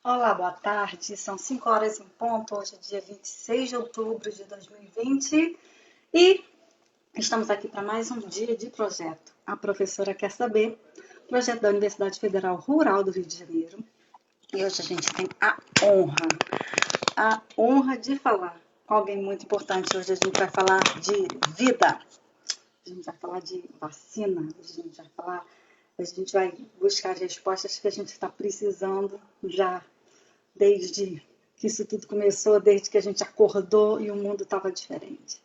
Olá, boa tarde. São 5 horas em ponto. Hoje é dia 26 de outubro de 2020 e estamos aqui para mais um dia de projeto. A professora quer saber, projeto da Universidade Federal Rural do Rio de Janeiro. E hoje a gente tem a honra de falar com alguém muito importante. Hoje a gente vai falar de vida. A gente vai falar de vacina. A gente vai buscar as respostas que a gente está precisando já desde que isso tudo começou, desde que a gente acordou e o mundo estava diferente.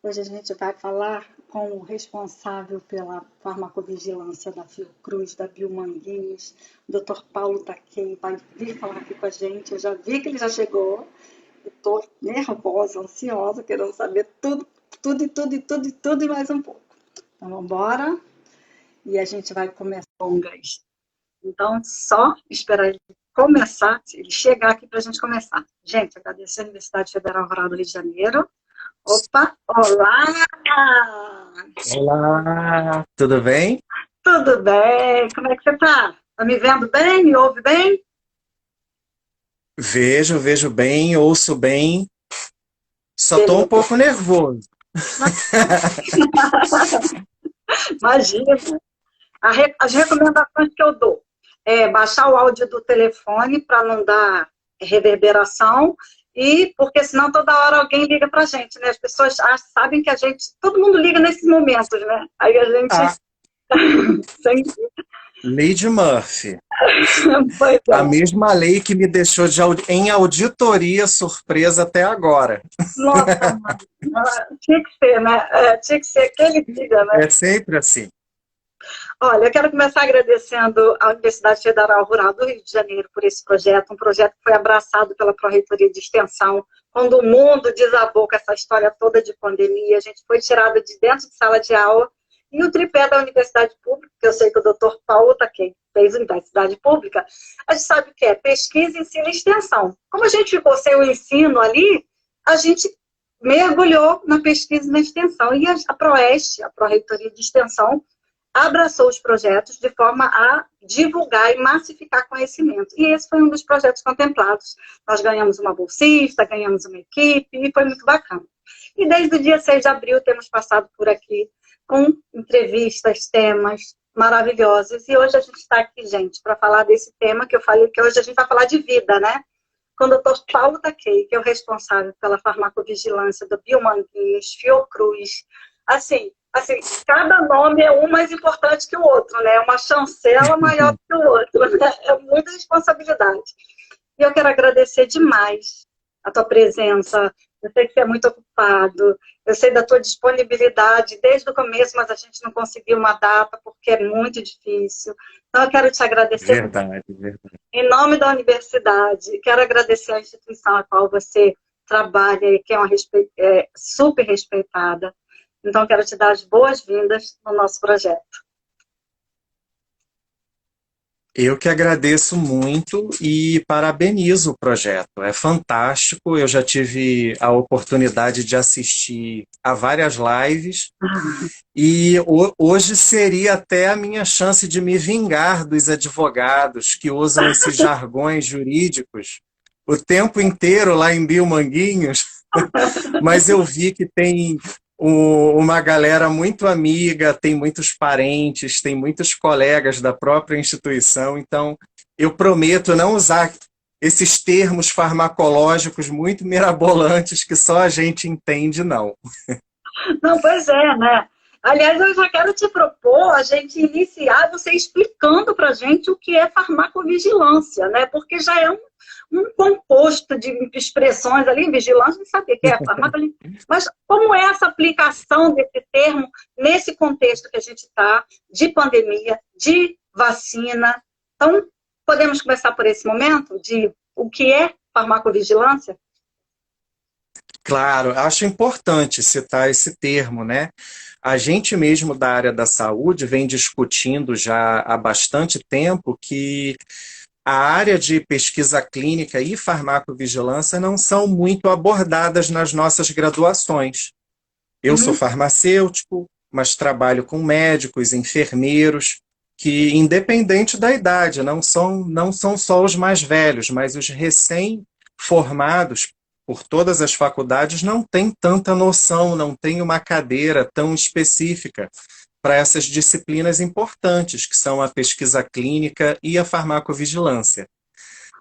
Hoje a gente vai falar com o responsável pela farmacovigilância da Fiocruz, da Biomanguinhos, o Dr. Paulo Taquei, vai vir falar aqui com a gente. Eu já vi que ele já chegou, estou nervosa, ansiosa, querendo saber tudo e mais um pouco. Então vamos embora e a gente vai começar longas. Então, só esperar ele começar, ele chegar aqui para a gente começar. Gente, agradecer a Universidade Federal Rural do Rio de Janeiro. Opa, olá! Olá, tudo bem? Tudo bem? Como é que você está? Está me vendo bem? Me ouve bem? Vejo bem, ouço bem, só tô um Beleza. pouco nervoso. Imagina. As recomendações que eu dou é baixar o áudio do telefone para não dar reverberação e porque senão toda hora alguém liga para a gente, né? As pessoas sabem que todo mundo liga nesses momentos, né? Aí a gente Ah, sempre, lei de Murphy, pois a é. mesma lei que me deixou em auditoria surpresa até agora. Nossa, mãe. Tinha que ser, né? Tinha que ser aquele dia, né? É sempre assim. Olha, eu quero começar agradecendo à Universidade Federal Rural do Rio de Janeiro por esse projeto, um projeto que foi abraçado pela Pró-Reitoria de Extensão, quando o mundo desabou com essa história toda de pandemia, a gente foi tirada de dentro de sala de aula, e o tripé da Universidade Pública, que eu sei que o doutor Paulo quem fez Universidade Pública, a gente sabe o que é pesquisa, ensino e extensão. Como a gente ficou sem o ensino ali, a gente mergulhou na pesquisa e na extensão, e a Proeste, a Pró-Reitoria de Extensão, abraçou os projetos de forma a divulgar e massificar conhecimento. E esse foi um dos projetos contemplados. Nós ganhamos uma bolsista, ganhamos uma equipe, e foi muito bacana. E desde o dia 6 de abril temos passado por aqui com entrevistas, temas maravilhosos. E hoje a gente está aqui, gente, para falar desse tema que eu falei, que hoje a gente vai falar de vida, né? Com o doutor Paulo Taquei, que é o responsável pela farmacovigilância do Biomanguinhos, Fiocruz. Assim, cada nome é um mais importante que o outro, né? Uma chancela maior que o outro, né? É muita responsabilidade. E eu quero agradecer demais a tua presença. Eu sei que você é muito ocupado, eu sei da tua disponibilidade desde o começo, mas a gente não conseguiu uma data porque é muito difícil. Então, eu quero te agradecer Verdade, verdade. em nome da universidade. Quero agradecer a instituição a qual você trabalha e que é super respeitada. Então, quero te dar as boas-vindas no nosso projeto. Eu que agradeço muito e parabenizo o projeto. É fantástico. Eu já tive a oportunidade de assistir a várias lives e hoje seria até a minha chance de me vingar dos advogados que usam esses jargões jurídicos o tempo inteiro lá em Biomanguinhos, mas eu vi que tem uma galera muito amiga, tem muitos parentes, tem muitos colegas da própria instituição, então eu prometo não usar esses termos farmacológicos muito mirabolantes que só a gente entende, não. Não, pois é, né? Aliás, eu já quero te propor a gente iniciar você explicando para a gente o que é farmacovigilância, né? Porque já é um composto de expressões ali, vigilância, não sabia o que é farmacovigilância. Mas como é essa aplicação desse termo nesse contexto que a gente está, de pandemia, de vacina? Então, podemos começar por esse momento de o que é farmacovigilância? Claro, acho importante citar esse termo, né? A gente mesmo da área da saúde vem discutindo já há bastante tempo que a área de pesquisa clínica e farmacovigilância não são muito abordadas nas nossas graduações. Eu sou Uhum. farmacêutico, mas trabalho com médicos, enfermeiros. que, independente da idade, não são só os mais velhos, mas os recém-formados por todas as faculdades não têm tanta noção, não têm uma cadeira tão específica para essas disciplinas importantes, que são a pesquisa clínica e a farmacovigilância.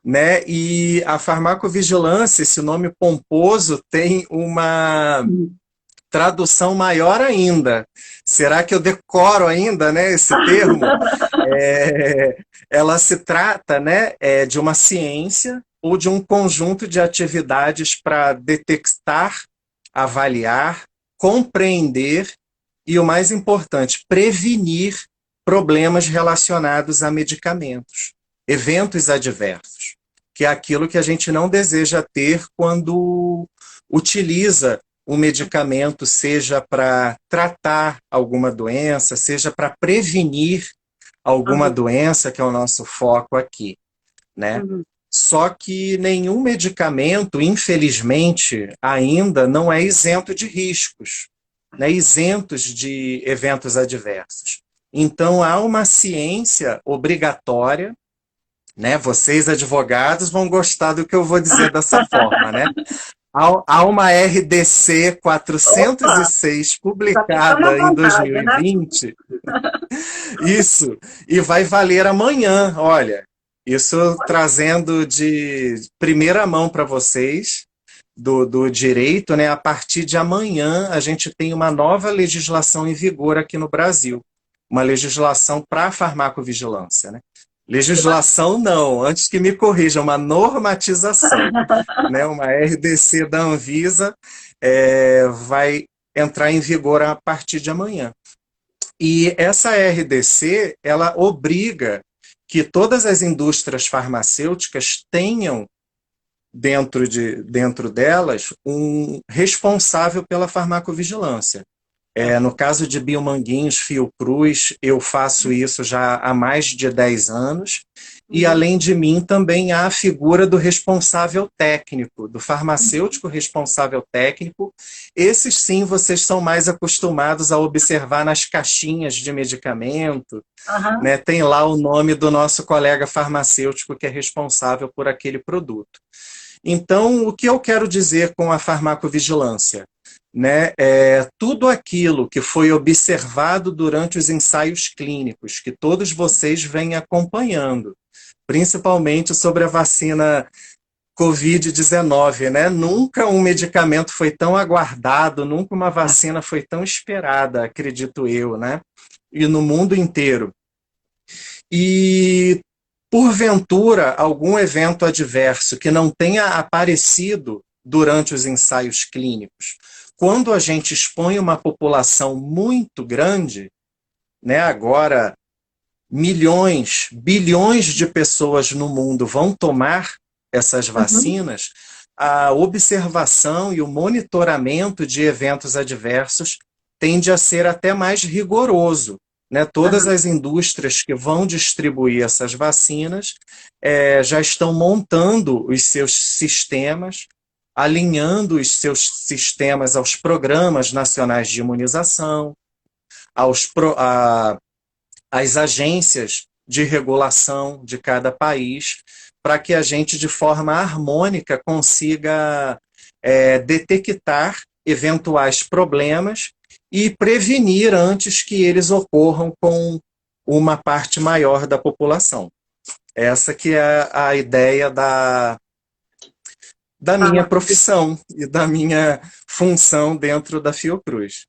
Né? E a farmacovigilância, esse nome pomposo, tem uma tradução maior ainda. Será que eu decoro ainda, né, esse termo? Ela se trata, né, de uma ciência ou de um conjunto de atividades para detectar, avaliar, compreender e, o mais importante, prevenir problemas relacionados a medicamentos, eventos adversos, que é aquilo que a gente não deseja ter quando utiliza o medicamento, seja para tratar alguma doença, seja para prevenir alguma doença, que é o nosso foco aqui, né? Só que nenhum medicamento, infelizmente, ainda não é isento de riscos, né? Isentos de eventos adversos. Então, há uma ciência obrigatória, né? Vocês, advogados, vão gostar do que eu vou dizer dessa forma, né? Há uma RDC 406 publicada em 2020, isso, e vai valer amanhã, olha, isso trazendo de primeira mão para vocês, do direito, né? A partir de amanhã a gente tem uma nova legislação em vigor aqui no Brasil, uma legislação para a farmacovigilância, né? Legislação não, antes que me corrijam, uma normatização, né? Uma RDC da Anvisa vai entrar em vigor a partir de amanhã. E essa RDC, ela obriga que todas as indústrias farmacêuticas tenham dentro delas um responsável pela farmacovigilância. No caso de Biomanguinhos, Fiocruz, eu faço isso já há mais de 10 anos, e além de mim também há a figura do responsável técnico, do farmacêutico responsável técnico. Esses sim, vocês são mais acostumados a observar nas caixinhas de medicamento, né? Tem lá o nome do nosso colega farmacêutico que é responsável por aquele produto. Então, o que eu quero dizer com a farmacovigilância? Né, tudo aquilo que foi observado durante os ensaios clínicos, que todos vocês vêm acompanhando, principalmente sobre a vacina Covid-19, né? Nunca um medicamento foi tão aguardado, nunca uma vacina foi tão esperada, acredito eu, né? E no mundo inteiro. E, porventura, algum evento adverso que não tenha aparecido durante os ensaios clínicos, quando a gente expõe uma população muito grande, né, agora milhões, bilhões de pessoas no mundo vão tomar essas vacinas, a observação e o monitoramento de eventos adversos tende a ser até mais rigoroso. Né? Todas as indústrias que vão distribuir essas vacinas já estão montando os seus sistemas, alinhando os seus sistemas aos programas nacionais de imunização, às agências de regulação de cada país, para que a gente, de forma harmônica, consiga detectar eventuais problemas e prevenir antes que eles ocorram com uma parte maior da população. Essa que é a ideia da minha profissão e da minha função dentro da Fiocruz.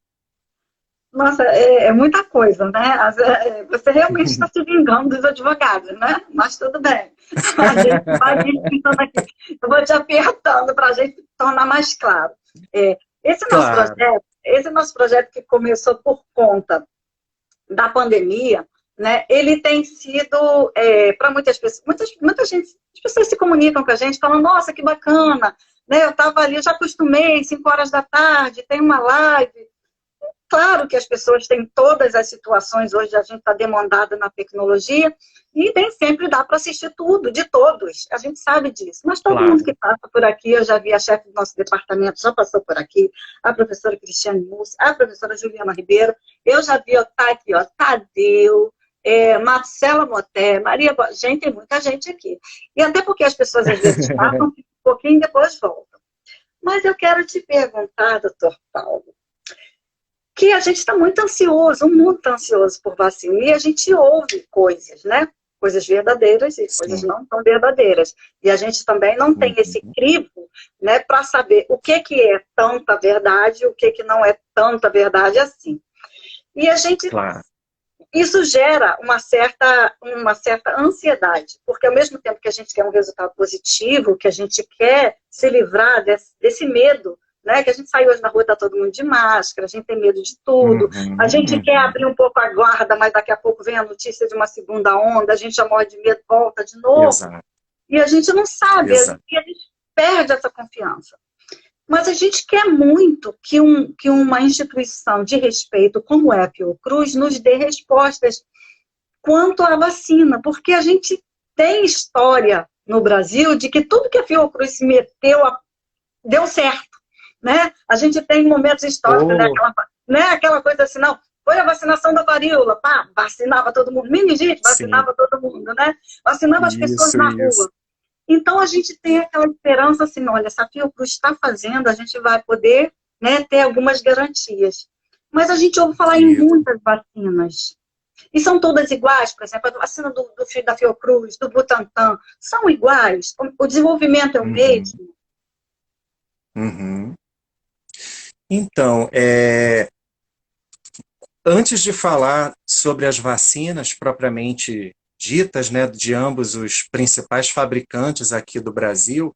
Nossa, é muita coisa, né? Você realmente está se vingando dos advogados, né? Mas tudo bem. A gente vai tentando aqui. Eu vou te apertando para a gente tornar mais claro. Esse nosso projeto que começou por conta da pandemia, né? Ele tem sido, para muitas pessoas, as pessoas se comunicam com a gente, falando, nossa, que bacana, né? Eu estava ali, eu já acostumei, 5 horas da tarde, tem uma live. Claro que as pessoas têm todas as situações, hoje a gente está demandada na tecnologia, e nem sempre dá para assistir tudo, de todos, a gente sabe disso. Mas todo mundo que passa por aqui, eu já vi a chefe do nosso departamento, já passou por aqui, a professora Cristiane Mussi, a professora Juliana Ribeiro, eu já vi, tá aqui, ó, Tadeu, Marcela Moté, Maria... Gente, tem muita gente aqui. E até porque as pessoas às vezes passam um pouquinho e depois voltam. Mas eu quero te perguntar, doutor Paulo, que a gente está muito ansioso, o mundo está ansioso por vacina, e a gente ouve coisas, né? Coisas verdadeiras e coisas não tão verdadeiras. E a gente também não tem esse crivo, né, para saber o que é tanta verdade e o que não é tanta verdade assim. E a gente... Claro. Isso gera uma certa ansiedade, porque ao mesmo tempo que a gente quer um resultado positivo, que a gente quer se livrar desse medo, né? Que a gente sai hoje na rua, está todo mundo de máscara, a gente tem medo de tudo, a gente quer abrir um pouco a guarda, mas daqui a pouco vem a notícia de uma segunda onda, a gente já morre de medo, volta de novo. Exato. E a gente não sabe, e a gente perde essa confiança. Mas a gente quer muito que uma instituição de respeito como é a Fiocruz nos dê respostas quanto à vacina, porque a gente tem história no Brasil de que tudo que a Fiocruz se meteu deu certo, né? A gente tem momentos históricos, aquela coisa assim, não, foi a vacinação da varíola, pá, vacinava todo mundo, meningite, vacinava todo mundo, né? Vacinava as pessoas na rua. Então, a gente tem aquela esperança assim, olha, se a Fiocruz está fazendo, a gente vai poder, né, ter algumas garantias. Mas a gente ouve falar em muitas vacinas. E são todas iguais, por exemplo, a vacina da Fiocruz, do Butantan, são iguais? O desenvolvimento é o mesmo? Então, antes de falar sobre as vacinas propriamente ditas, né, de ambos os principais fabricantes aqui do Brasil,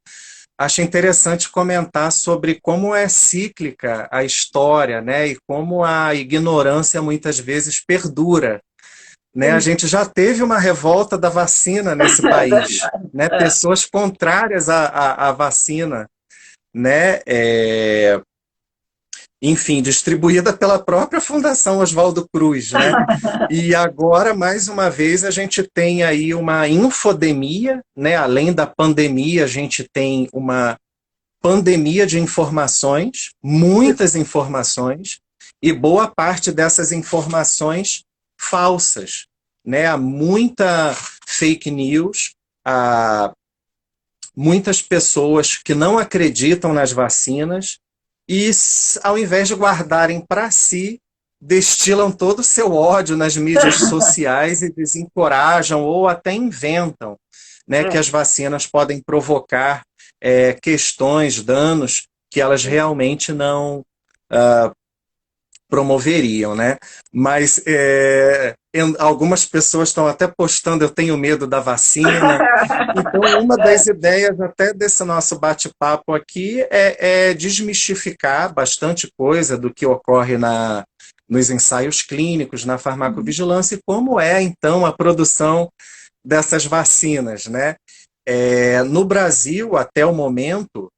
acho interessante comentar sobre como é cíclica a história, né, e como a ignorância muitas vezes perdura. Né? A gente já teve uma revolta da vacina nesse país, né? Pessoas contrárias à vacina, né? Enfim, distribuída pela própria Fundação Oswaldo Cruz, né? E agora, mais uma vez, a gente tem aí uma infodemia, né? Além da pandemia, a gente tem uma pandemia de informações, muitas informações, e boa parte dessas informações falsas, né? Há muita fake news, há muitas pessoas que não acreditam nas vacinas, e ao invés de guardarem para si, destilam todo o seu ódio nas mídias sociais e desencorajam ou até inventam, né, que as vacinas podem provocar questões, danos que elas realmente não promoveriam, né? Mas algumas pessoas estão até postando, eu tenho medo da vacina. Então, uma das ideias até desse nosso bate-papo aqui é desmistificar bastante coisa do que ocorre nos ensaios clínicos, na farmacovigilância, e como é, então, a produção dessas vacinas, né? No Brasil, até o momento,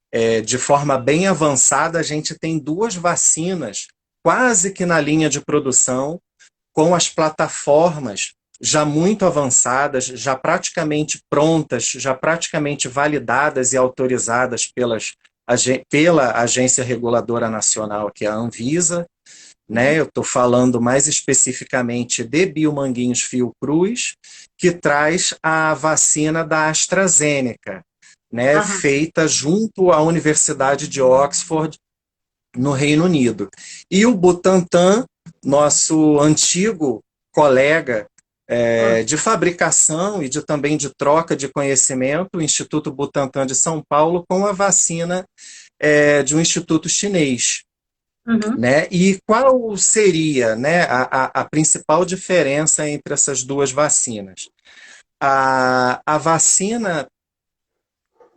de forma bem avançada, a gente tem 2 vacinas quase que na linha de produção, com as plataformas já muito avançadas, já praticamente prontas, já praticamente validadas e autorizadas pela Agência Reguladora Nacional, que é a Anvisa, né? Eu estou falando mais especificamente de Biomanguinhos Fiocruz, que traz a vacina da AstraZeneca, né? Feita junto à Universidade de Oxford, no Reino Unido. E o Butantan, nosso antigo colega de fabricação e também de troca de conhecimento, o Instituto Butantan de São Paulo, com a vacina de um instituto chinês. Né? E qual seria, né, a principal diferença entre essas 2 vacinas? A vacina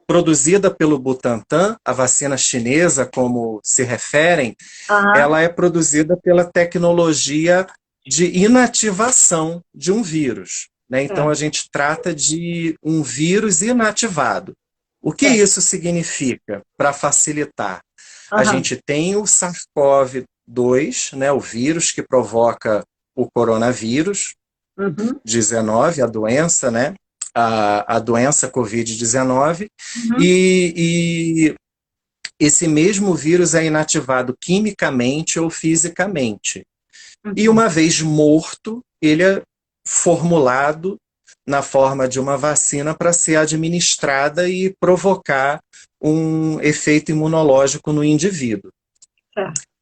produzida pelo Butantan, a vacina chinesa, como se referem, ela é produzida pela tecnologia de inativação de um vírus, né? Então, a gente trata de um vírus inativado. O que isso significa, para facilitar? A gente tem o SARS-CoV-2, né, o vírus que provoca o coronavírus, 19, a doença, né? A doença Covid-19, e esse mesmo vírus é inativado quimicamente ou fisicamente. E uma vez morto, ele formulado na forma de uma vacina para ser administrada e provocar um efeito imunológico no indivíduo.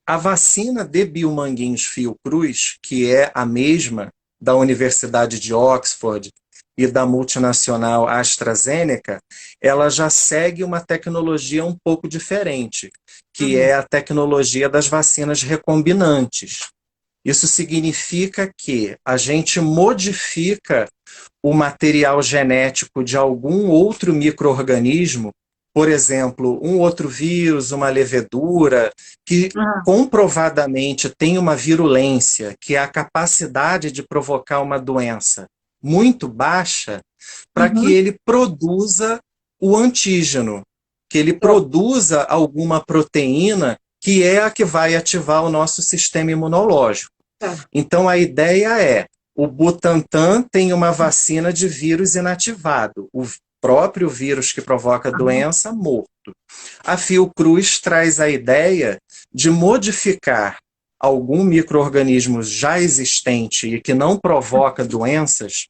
A vacina de Biomanguinhos Fiocruz, que é a mesma da Universidade de Oxford e da multinacional AstraZeneca, ela já segue uma tecnologia um pouco diferente, que é a tecnologia das vacinas recombinantes. Isso significa que a gente modifica o material genético de algum outro micro-organismo, por exemplo, um outro vírus, uma levedura, que comprovadamente tem uma virulência, que é a capacidade de provocar uma doença muito baixa, para que ele produza o antígeno, que ele produza alguma proteína que é a que vai ativar o nosso sistema imunológico. Então, a ideia é, o Butantan tem uma vacina de vírus inativado, o próprio vírus que provoca a doença morto. A Fiocruz traz a ideia de modificar algum micro-organismo já existente e que não provoca doenças,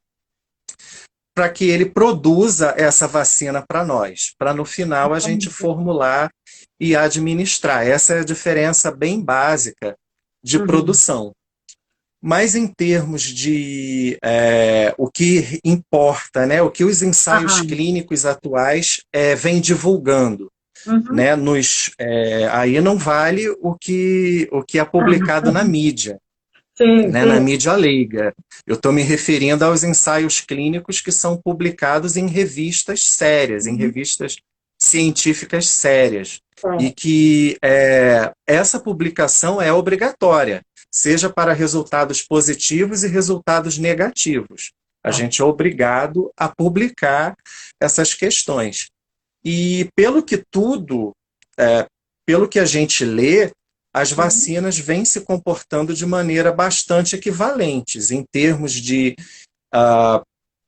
para que ele produza essa vacina para nós, para no final a gente formular e administrar. Essa é a diferença bem básica de produção. Mas em termos de o que importa, né, o que os ensaios clínicos atuais vêm divulgando, né, aí não vale o que é publicado na mídia. Né, na mídia leiga. Eu estou me referindo aos ensaios clínicos que são publicados em revistas sérias, em revistas científicas sérias. E que essa publicação é obrigatória, seja para resultados positivos e resultados negativos. A gente é obrigado a publicar essas questões. E pelo que a gente lê, as vacinas vêm se comportando de maneira bastante equivalentes, em termos de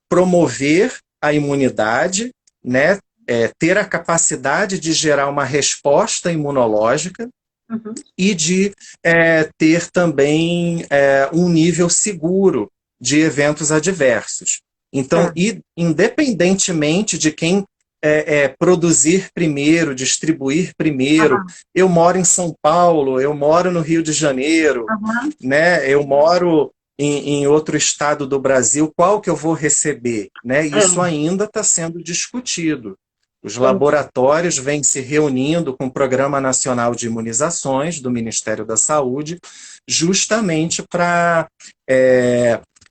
promover a imunidade, né, ter a capacidade de gerar uma resposta imunológica e de ter também um nível seguro de eventos adversos. Então, independentemente de quem produzir primeiro, distribuir primeiro. Eu moro em São Paulo, eu moro no Rio de Janeiro, né? Eu moro em outro estado do Brasil, qual que eu vou receber? Né? Isso ainda está sendo discutido. Os laboratórios vêm se reunindo com o Programa Nacional de Imunizações do Ministério da Saúde, justamente para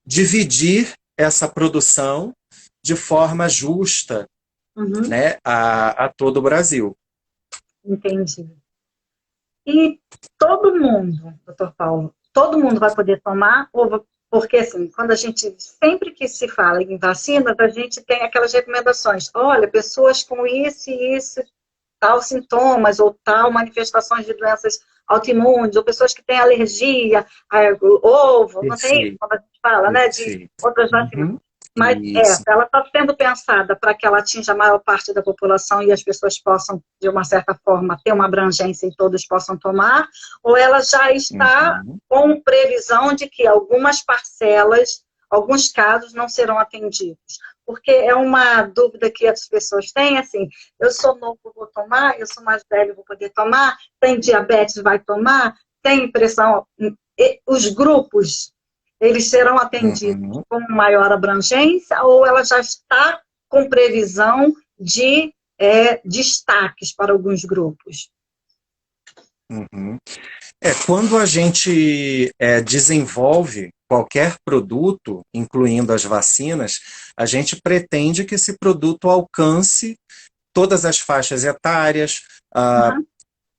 dividir essa produção de forma justa, né, a todo o Brasil. Entendi. E todo mundo, doutor Paulo, todo mundo vai poder tomar? Porque, assim, quando a gente, sempre que se fala em vacinas, a gente tem aquelas recomendações. Olha, pessoas com isso e isso, tal sintomas, ou tal manifestações de doenças autoimunes, ou pessoas que têm alergia ao ovo, não tem isso, quando a gente fala, né, de outras vacinas. Mas ela está sendo pensada para que ela atinja a maior parte da população e as pessoas possam, de uma certa forma, ter uma abrangência e todos possam tomar, ou ela já está com previsão de que algumas parcelas, alguns casos não serão atendidos? Porque é uma dúvida que as pessoas têm, assim, eu sou novo, vou tomar, eu sou mais velho, vou poder tomar, tem diabetes, vai tomar, tem pressão, os grupos, eles serão atendidos com maior abrangência ou ela já está com previsão de destaques para alguns grupos? Quando a gente desenvolve qualquer produto, incluindo as vacinas, a gente pretende que esse produto alcance todas as faixas etárias,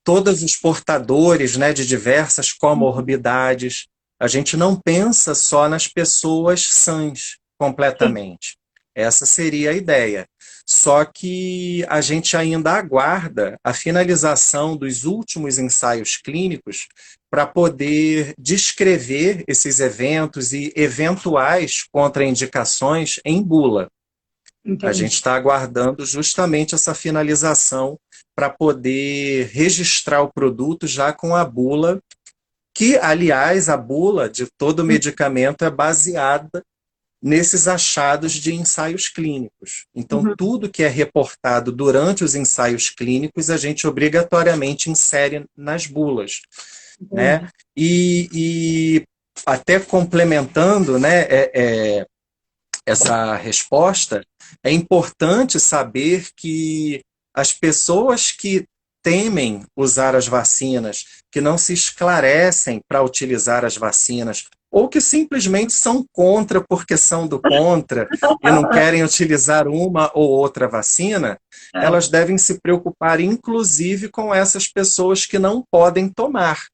todos os portadores, né, de diversas comorbidades. A gente não pensa só nas pessoas sãs completamente. Essa seria a ideia. Só que a gente ainda aguarda a finalização dos últimos ensaios clínicos para poder descrever esses eventos e eventuais contraindicações em bula. Entendi. A gente está aguardando justamente essa finalização para poder registrar o produto já com a bula, que, aliás, a bula de todo medicamento é baseada nesses achados de ensaios clínicos. Então, tudo que é reportado durante os ensaios clínicos, a gente obrigatoriamente insere nas bulas, né? E até complementando, né, essa resposta, é importante saber que as pessoas que temem usar as vacinas, que não se esclarecem para utilizar as vacinas, ou que simplesmente são contra porque são do contra e não querem utilizar uma ou outra vacina, elas devem se preocupar, inclusive, com essas pessoas que não podem tomar.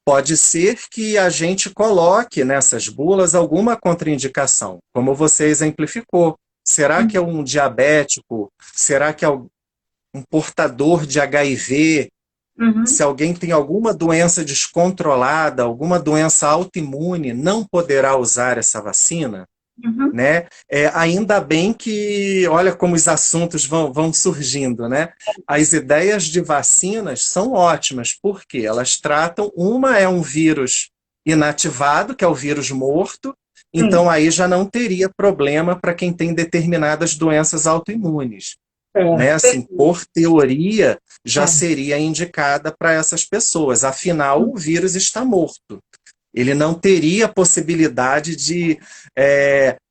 Pode ser que a gente coloque nessas bulas alguma contraindicação, como você exemplificou. Será que é um diabético? Será que é um portador de HIV? Se alguém tem alguma doença descontrolada, alguma doença autoimune, não poderá usar essa vacina? Né? Ainda bem que, olha como os assuntos vão surgindo, né? As ideias de vacinas são ótimas, porque elas tratam, uma é um vírus inativado, que é o vírus morto, então aí já não teria problema para quem tem determinadas doenças autoimunes. Né? Assim, por teoria, já seria indicada para essas pessoas, afinal o vírus está morto. Ele não teria possibilidade de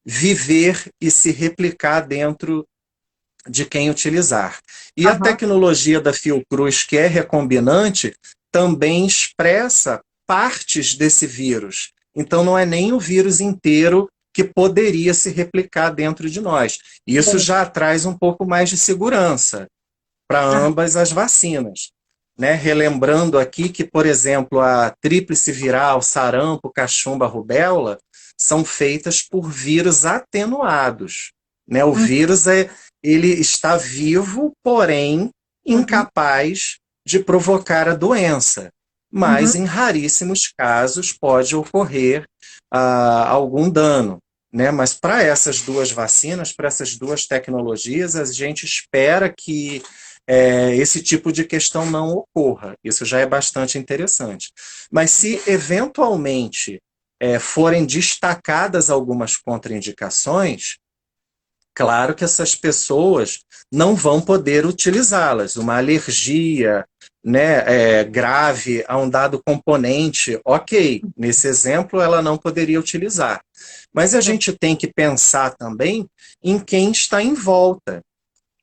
viver e se replicar dentro de quem utilizar. E a tecnologia da Fiocruz, que é recombinante, também expressa partes desse vírus. Então não é nem o vírus inteiro que poderia se replicar dentro de nós. Isso já traz um pouco mais de segurança para ambas as vacinas. Né? Relembrando aqui que, por exemplo, a tríplice viral, sarampo, cachumba, rubéola, são feitas por vírus atenuados. Né? O vírus ele está vivo, porém incapaz de provocar a doença. Mas, em raríssimos casos, pode ocorrer algum dano. Né? Mas para essas duas vacinas, para essas duas tecnologias, a gente espera que esse tipo de questão não ocorra. Isso já é bastante interessante. Mas se eventualmente forem destacadas algumas contraindicações, claro que essas pessoas não vão poder utilizá-las. Uma alergia, né, grave a um dado componente, ok, nesse exemplo ela não poderia utilizar. Mas a gente tem que pensar também em quem está em volta.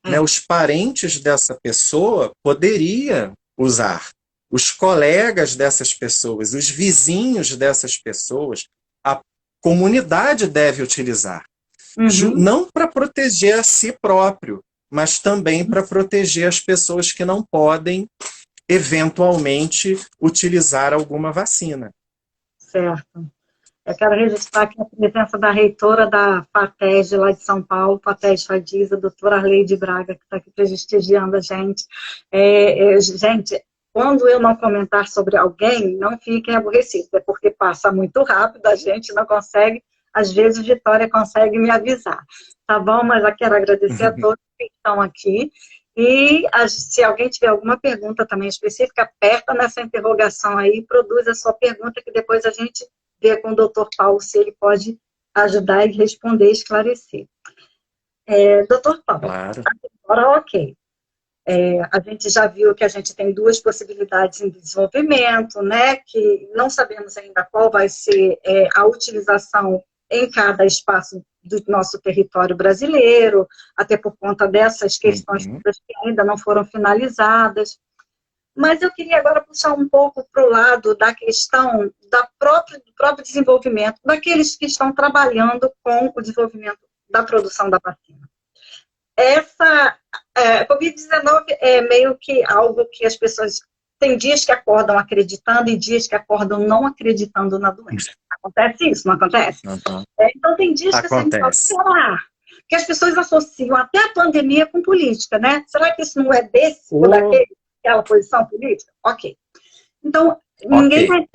Né, os parentes dessa pessoa poderiam usar, os colegas dessas pessoas, os vizinhos dessas pessoas, a comunidade deve utilizar. Não para proteger a si próprio, mas também para proteger as pessoas que não podem, eventualmente, utilizar alguma vacina. Certo. Eu quero registrar aqui a presença da reitora da FATESD lá de São Paulo, FATESD Fadiza, a doutora Arleide Braga, que está aqui prestigiando a gente. Gente, quando eu não comentar sobre alguém, não fiquem aborrecidos, é porque passa muito rápido, a gente não consegue, às vezes Vitória consegue me avisar, tá bom? Mas eu quero agradecer a todos que estão aqui. E se alguém tiver alguma pergunta também específica, aperta nessa interrogação aí, produz a sua pergunta, que depois a gente ver com o doutor Paulo se ele pode ajudar e responder, esclarecer. Doutor Paulo, claro. Agora ok. A gente já viu que a gente tem duas possibilidades em desenvolvimento, né, que não sabemos ainda qual vai ser a utilização em cada espaço do nosso território brasileiro, até por conta dessas questões que ainda não foram finalizadas. Mas eu queria agora puxar um pouco para o lado da questão do próprio desenvolvimento, daqueles que estão trabalhando com o desenvolvimento da produção da vacina. Essa Covid-19 é meio que algo que as pessoas... Tem dias que acordam acreditando e dias que acordam não acreditando na doença. Acontece isso, não acontece? Então tem dias que você fala, será? Que as pessoas associam até a pandemia com política, né? Será que isso não é desse ou daquela posição política? Ok. Então, ninguém vai...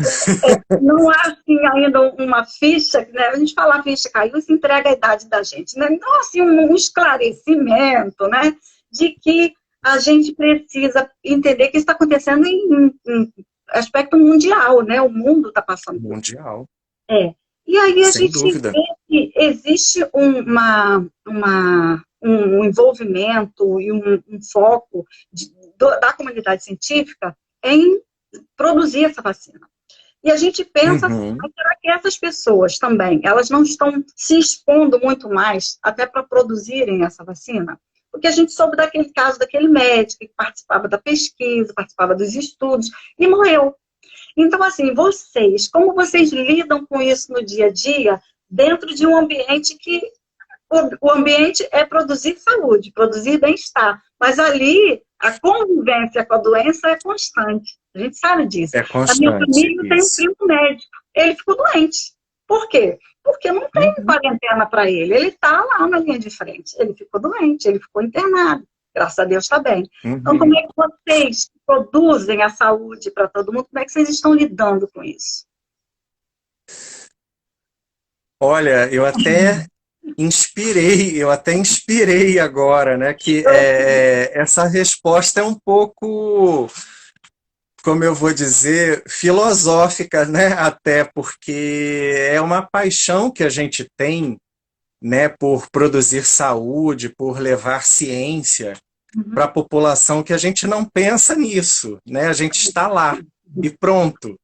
não há, assim, ainda uma ficha, né? A gente fala a ficha caiu, isso entrega a idade da gente, né? Então, assim, um esclarecimento, né? De que a gente precisa entender que isso está acontecendo em aspecto mundial, né? O mundo está passando. Mundial. E aí a Sem gente dúvida. vê existe um envolvimento e um foco da comunidade científica em produzir essa vacina. E a gente pensa assim, mas será que essas pessoas também, elas não estão se expondo muito mais até para produzirem essa vacina? Porque a gente soube daquele caso daquele médico que participava da pesquisa, participava dos estudos e morreu. Então, assim, como vocês lidam com isso no dia a dia, dentro de um ambiente que o ambiente é produzir saúde, produzir bem-estar, mas ali a convivência com a doença é constante. A gente sabe disso. É A minha constante, família tem um primo médico. Ele ficou doente. Por quê? Porque não tem quarentena para ele. Ele está lá na linha de frente. Ele ficou doente, ele ficou internado. Graças a Deus está bem. Então, como é que vocês produzem a saúde para todo mundo? Como é que vocês estão lidando com isso? Olha, eu até inspirei agora, né? Que essa resposta é um pouco, como eu vou dizer, filosófica, né? Até porque é uma paixão que a gente tem, né? Por produzir saúde, por levar ciência para a população, que a gente não pensa nisso, né? A gente está lá e pronto.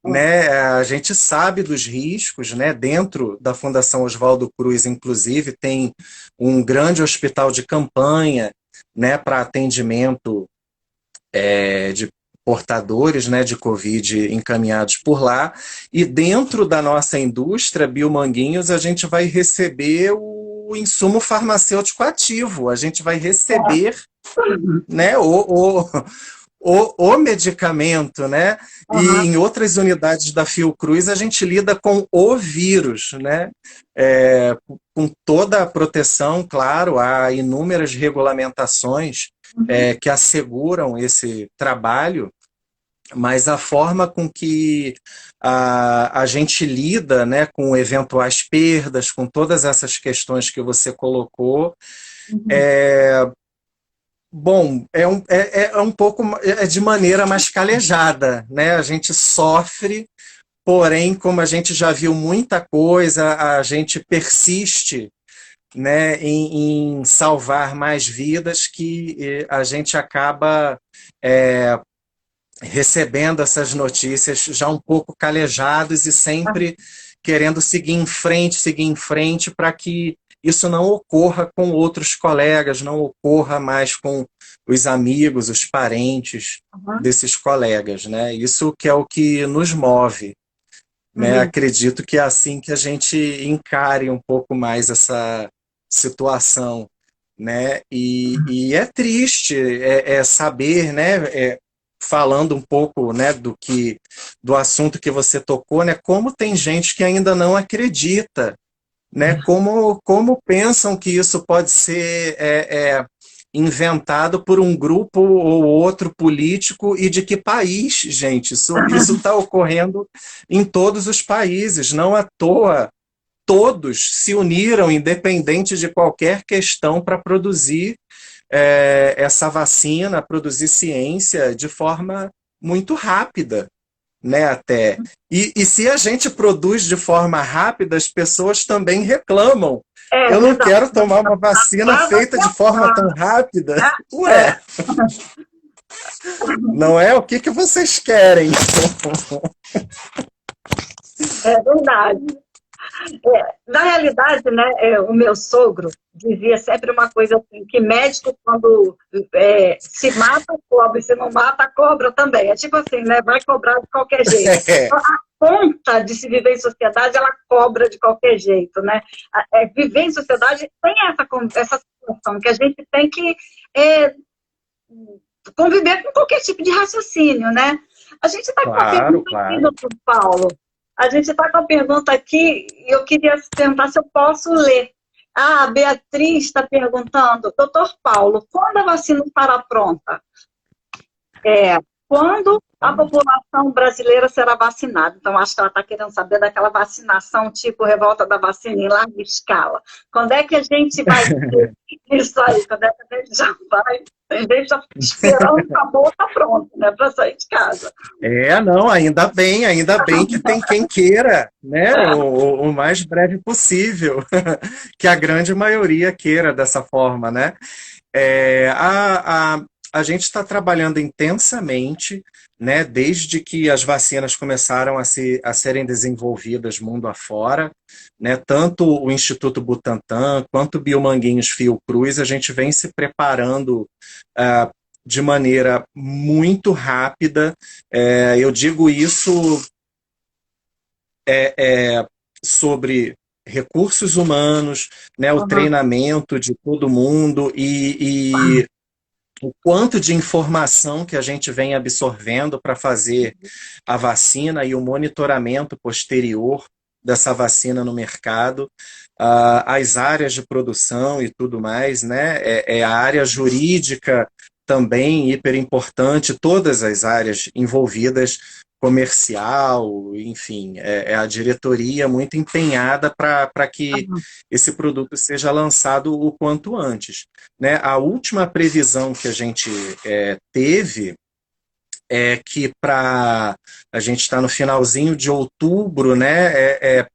Né, a gente sabe dos riscos, né? Dentro da Fundação Oswaldo Cruz, inclusive, tem um grande hospital de campanha, né, para atendimento de portadores, né, de Covid encaminhados por lá. E dentro da nossa indústria, Biomanguinhos, a gente vai receber o insumo farmacêutico ativo, a gente vai receber, né, o medicamento, né? E em outras unidades da Fiocruz a gente lida com o vírus, né? Com toda a proteção, claro, há inúmeras regulamentações que asseguram esse trabalho, mas a forma com que a gente lida, né, com eventuais perdas, com todas essas questões que você colocou, bom, um pouco de maneira mais calejada, né? A gente sofre, porém, como a gente já viu muita coisa, a gente persiste, né, em salvar mais vidas, que a gente acaba recebendo essas notícias já um pouco calejados e sempre querendo seguir em frente para que isso não ocorra com outros colegas, não ocorra mais com os amigos, os parentes desses colegas, né? Isso que é o que nos move, né? Acredito que é assim que a gente encare um pouco mais essa situação, né? E é triste saber, né? Falando um pouco, né, do assunto que você tocou, né? Como tem gente que ainda não acredita, né? Como pensam que isso pode ser inventado por um grupo ou outro político, e de que país, gente? Isso está ocorrendo em todos os países, não à toa. Todos se uniram, independente de qualquer questão, para produzir essa vacina, produzir ciência de forma muito rápida, né, até. E se a gente produz de forma rápida, as pessoas também reclamam. Eu não quero tomar uma vacina feita de forma tão rápida. Ué, não é? O que vocês querem? É verdade. Na realidade, né, o meu sogro dizia sempre uma coisa assim, que médico, quando se mata, cobra, e se não mata, cobra também. É tipo assim, né, vai cobrar de qualquer jeito. Então, a conta de se viver em sociedade, ela cobra de qualquer jeito, né? Viver em sociedade tem essa situação, que a gente tem que conviver com qualquer tipo de raciocínio, né? A gente está com uma pergunta aqui, doutor Paulo. A gente está com a pergunta aqui e eu queria perguntar se eu posso ler. A Beatriz está perguntando, doutor Paulo, quando a vacina estará pronta? Quando A população brasileira será vacinada. Então, acho que ela está querendo saber daquela vacinação, tipo revolta da vacina em larga escala. Quando é que a gente vai ter isso aí? Quando é que a gente já vai? A gente está esperando a bolsa pronta, né, para sair de casa. Não, ainda bem que tem quem queira, né, o mais breve possível, que a grande maioria queira dessa forma, né? A gente está trabalhando intensamente, né, desde que as vacinas começaram a serem desenvolvidas mundo afora, né, tanto o Instituto Butantan quanto o Biomanguinhos Fiocruz, a gente vem se preparando de maneira muito rápida. Eu digo isso sobre recursos humanos, né, o treinamento de todo mundo e o quanto de informação que a gente vem absorvendo para fazer a vacina e o monitoramento posterior dessa vacina no mercado, as áreas de produção e tudo mais, né? A área jurídica também hiper importante, todas as áreas envolvidas, comercial, enfim, a diretoria muito empenhada para que esse produto seja lançado o quanto antes, né? A última previsão que a gente teve é que a gente está no finalzinho de outubro, né?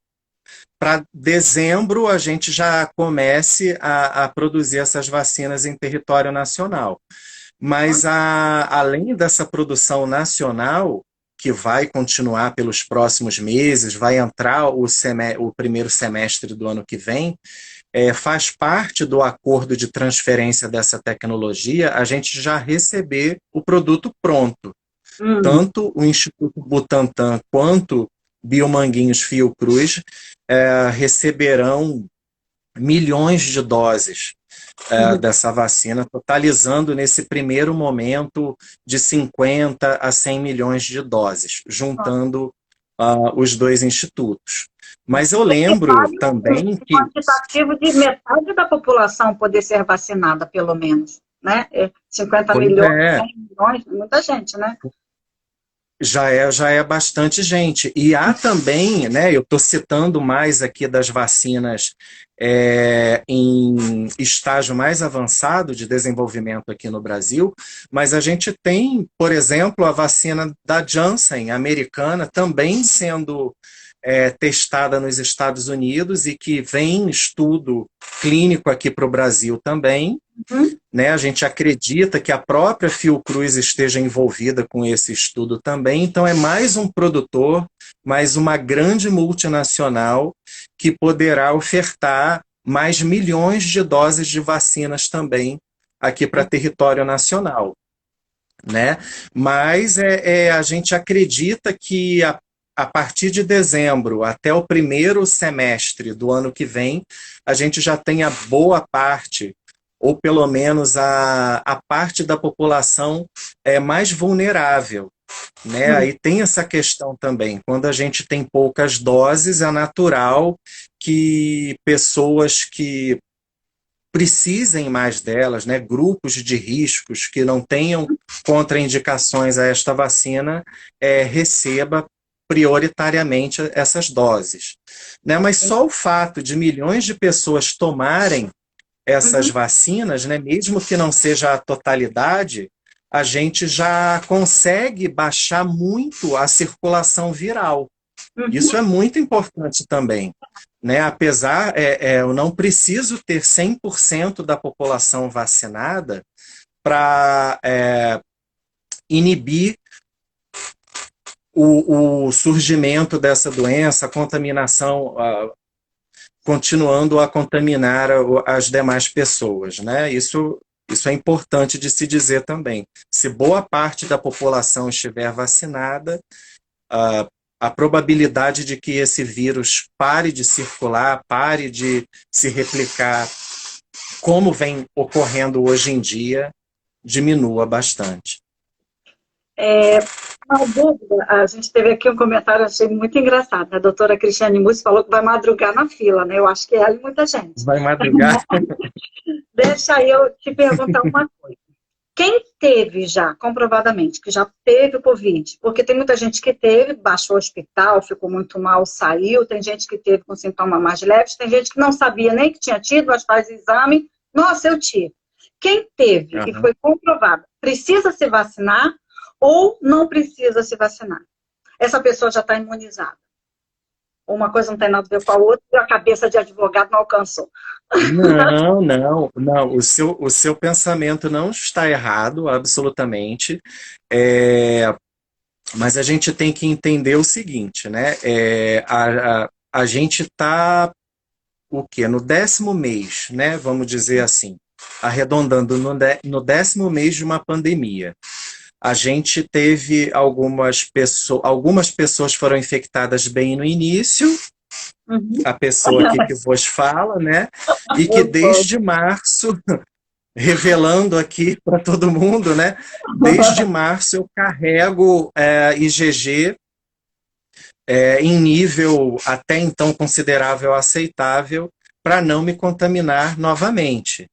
Para dezembro a gente já comece a produzir essas vacinas em território nacional. Mas além dessa produção nacional, que vai continuar pelos próximos meses, vai entrar o primeiro semestre do ano que vem, faz parte do acordo de transferência dessa tecnologia a gente já receber o produto pronto. Tanto o Instituto Butantan quanto Biomanguinhos Fiocruz receberão milhões de doses dessa vacina, totalizando nesse primeiro momento de 50 a 100 milhões de doses, juntando os dois institutos. Mas eu lembro também que... quantitativo de metade da população poder ser vacinada, pelo menos, né? 50 milhões, 100 milhões, muita gente, né? Já é bastante gente. E há também, né, eu estou citando mais aqui das vacinas em estágio mais avançado de desenvolvimento aqui no Brasil, mas a gente tem, por exemplo, a vacina da Janssen, americana, também sendo testada nos Estados Unidos e que vem estudo clínico aqui para o Brasil também. Né? A gente acredita que a própria Fiocruz esteja envolvida com esse estudo também, então é mais um produtor, mais uma grande multinacional que poderá ofertar mais milhões de doses de vacinas também aqui para território nacional. Né? Mas a gente acredita que a partir de dezembro até o primeiro semestre do ano que vem, a gente já tenha boa parte, ou pelo menos a parte da população mais vulnerável. Né? Aí tem essa questão também. Quando a gente tem poucas doses, é natural que pessoas que precisem mais delas, né, grupos de riscos que não tenham contraindicações a esta vacina, receba prioritariamente essas doses. Né? Mas só o fato de milhões de pessoas tomarem essas vacinas, né, mesmo que não seja a totalidade, a gente já consegue baixar muito a circulação viral. Isso é muito importante também. Né? Apesar, eu não preciso ter 100% da população vacinada para inibir o surgimento dessa doença, a contaminação, continuando a contaminar as demais pessoas. Né? Isso é importante de se dizer também. Se boa parte da população estiver vacinada, a probabilidade de que esse vírus pare de circular, pare de se replicar, como vem ocorrendo hoje em dia, diminua bastante. Uma dúvida, a gente teve aqui um comentário, achei muito engraçado. A doutora Cristiane Mussi falou que vai madrugar na fila, né? Eu acho que ela e muita gente. Vai madrugar? Deixa eu te perguntar uma coisa. Quem teve já, comprovadamente, que já teve o Covid, porque tem muita gente que teve, baixou o hospital, ficou muito mal, saiu, tem gente que teve com sintomas mais leves, tem gente que não sabia nem que tinha tido, mas faz exame, nossa, eu tive. Quem teve e foi comprovado, precisa se vacinar ou não precisa se vacinar? Essa pessoa já está imunizada. Uma coisa não tem nada a ver com a outra e a cabeça de advogado não alcançou. Não, não, não. O seu pensamento não está errado, absolutamente. Mas a gente tem que entender o seguinte, né? A gente está, o quê? No 10º mês, né? Vamos dizer assim, arredondando no 10º mês de uma pandemia. A gente teve algumas pessoas foram infectadas bem no início, a pessoa aqui que vos fala, né? E que desde março, revelando aqui para todo mundo, né? Desde março eu carrego IgG em nível até então considerável aceitável para não me contaminar novamente.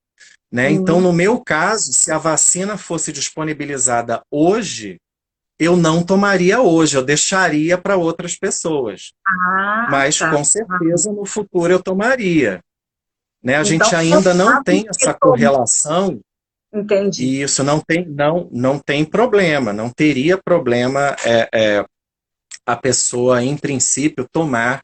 Né? Então, no meu caso, se a vacina fosse disponibilizada hoje, eu não tomaria hoje, eu deixaria para outras pessoas. Mas, Tá. com certeza, no futuro eu tomaria. Né? A Então, gente ainda não tem essa correlação, entendi. e isso não tem problema, não teria problema a pessoa, em princípio, tomar